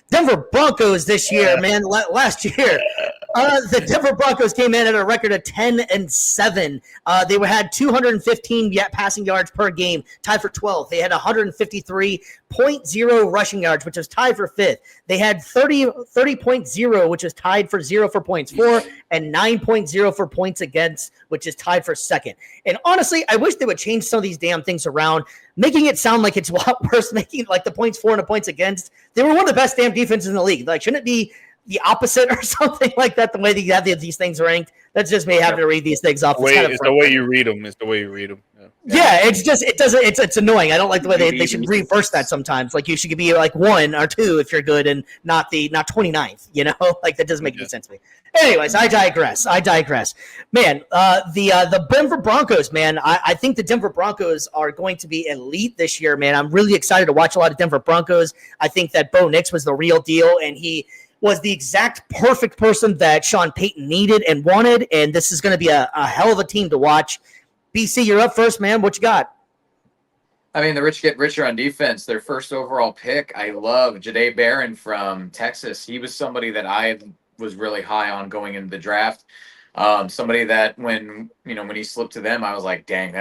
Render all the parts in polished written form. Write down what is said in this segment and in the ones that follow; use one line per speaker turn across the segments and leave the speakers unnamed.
Denver Broncos this year, man. Last year, the Denver Broncos came in at a record of 10-7. They had 215 passing yards per game, tied for 12th. They had 153.0 rushing yards, which is tied for 5th. They had 30.0, which is tied for 0 for points for, and 9.0 for points against, which is tied for 2nd. And honestly, I wish they would change some of these damn things around, making it sound like it's a lot worse, making like the points for and the points against. They were one of the best damn defenses in the league. Like, shouldn't it be the opposite or something like that, the way that you have these things ranked? That's just me having to read these things off.
It's the way you read them. It's the way you read them.
Yeah, it's annoying. I don't like the way they should reverse that sometimes. Like, you should be like 1 or 2 if you're good and not 29th, you know? Like, that doesn't make any sense to me. Anyways, I digress. Man, the Denver Broncos, man, I think the Denver Broncos are going to be elite this year, man. I'm really excited to watch a lot of Denver Broncos. I think that Bo Nix was the real deal, and he was the exact perfect person that Sean Payton needed and wanted, and this is going to be a hell of a team to watch. BC, you're up first, man. What you got?
I mean, the rich get richer on defense. Their first overall pick, I love Jahdae Barron from Texas. He was somebody that I was really high on going into the draft. Somebody that when he slipped to them, I was like, dang,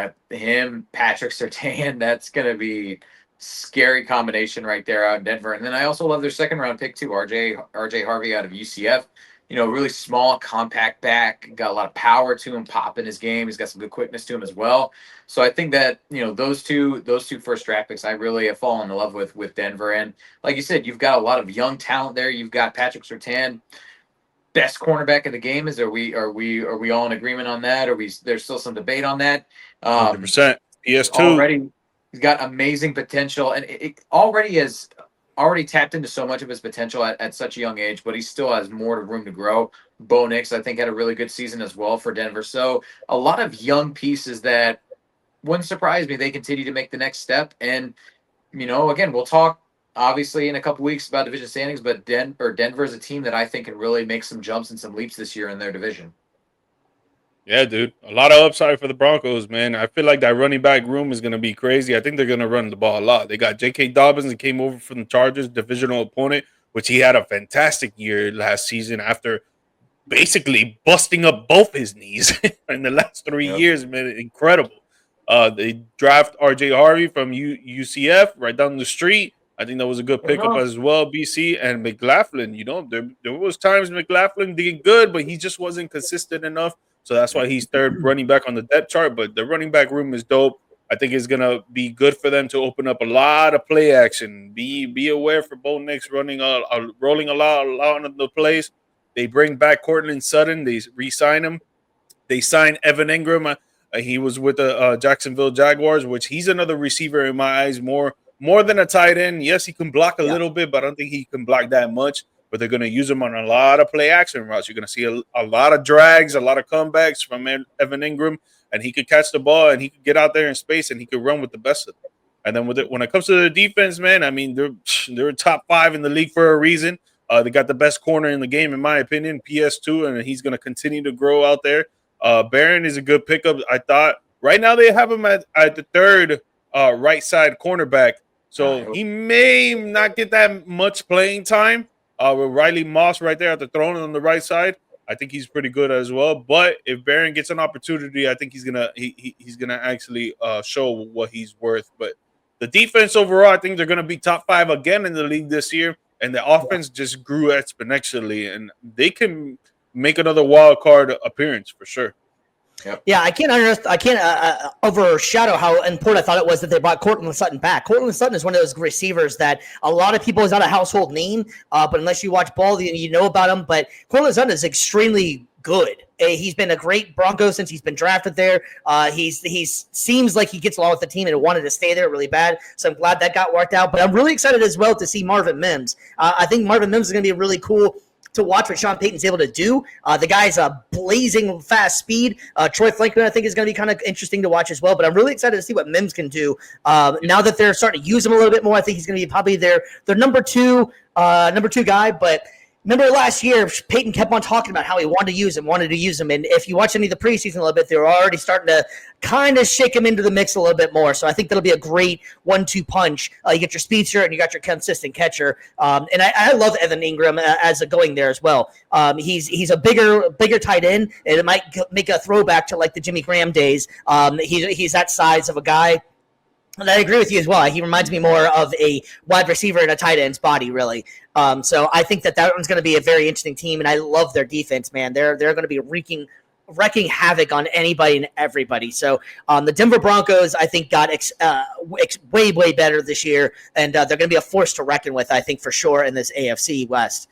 Patrick Surtain, that's going to be scary combination right there out in Denver. And then I also love their second round pick too, RJ Harvey out of UCF. Really small, compact back, got a lot of power to him, pop in his game. He's got some good quickness to him as well. So I think that, those two first draft picks, I really have fallen in love with Denver. And like you said, you've got a lot of young talent there. You've got Patrick Surtain, best cornerback in the game. Are we all in agreement on that? There's still some debate on that?
100%. PS2.
Already, he's got amazing potential, and it already tapped into so much of his potential at such a young age, but he still has more room to grow. Bo Nix, I think, had a really good season as well for Denver. So a lot of young pieces that wouldn't surprise me. They continue to make the next step. And, again, we'll talk obviously in a couple weeks about division standings, but Denver is a team that I think can really make some jumps and some leaps this year in their division.
Yeah, dude. A lot of upside for the Broncos, man. I feel like that running back room is going to be crazy. I think they're going to run the ball a lot. They got J.K. Dobbins that came over from the Chargers, divisional opponent, which he had a fantastic year last season after basically busting up both his knees in the last 3 years, man. Incredible. They draft R.J. Harvey from UCF right down the street. I think that was a good pickup as well, BC. And McLaughlin, there was times McLaughlin did good, but he just wasn't consistent enough. So that's why he's third running back on the depth chart. But the running back room is dope. I think it's going to be good for them to open up a lot of play action. Be aware for Bo Nix rolling a lot of the plays. They bring back Cortland Sutton. They re-sign him. They sign Evan Ingram. He was with the Jacksonville Jaguars, which he's another receiver in my eyes, more than a tight end. Yes, he can block a little bit, but I don't think he can block that much. But they're going to use him on a lot of play action routes. You're going to see a lot of drags, a lot of comebacks from Evan Ingram, and he could catch the ball and he could get out there in space and he could run with the best of them. And then when it comes to the defense, man, I mean, they're top 5 in the league for a reason. They got the best corner in the game, in my opinion, PS2, and he's going to continue to grow out there. Barron is a good pickup, I thought. Right now they have him at the third right side cornerback. So he may not get that much playing time. With Riley Moss right there at the throne on the right side, I think he's pretty good as well. But if Barron gets an opportunity, I think he's gonna actually show what he's worth. But the defense overall, I think they're gonna be top 5 again in the league this year, and the offense just grew exponentially, and they can make another wild card appearance for sure.
Yep. Yeah, I can't overshadow how important I thought it was that they brought Cortland Sutton back. Cortland Sutton is one of those receivers that a lot of people is not a household name, but unless you watch ball, you know about him. But Cortland Sutton is extremely good. He's been a great Bronco since he's been drafted there. He seems like he gets along with the team and wanted to stay there really bad. So I'm glad that got worked out. But I'm really excited as well to see Marvin Mims. I think Marvin Mims is going to be really cool to watch what Sean Payton's able to do. The guy's a blazing fast speed. Troy Franklin, I think, is going to be kind of interesting to watch as well. But I'm really excited to see what Mims can do. Now that they're starting to use him a little bit more, I think he's going to be probably their number two guy. But Remember last year, Peyton kept on talking about how he wanted to use him. And if you watch any of the preseason a little bit, they were already starting to kind of shake him into the mix a little bit more. So I think that'll be a great 1-2 punch. You get your speedster and you got your consistent catcher. And I love Evan Ingram as a going there as well. He's a bigger tight end, and it might make a throwback to like the Jimmy Graham days. He's that size of a guy. And I agree with you as well. He reminds me more of a wide receiver in a tight end's body, really. So I think that one's going to be a very interesting team, and I love their defense, man. They're going to be wrecking havoc on anybody and everybody. So the Denver Broncos, I think, got way better this year, and they're going to be a force to reckon with, I think, for sure, in this AFC West.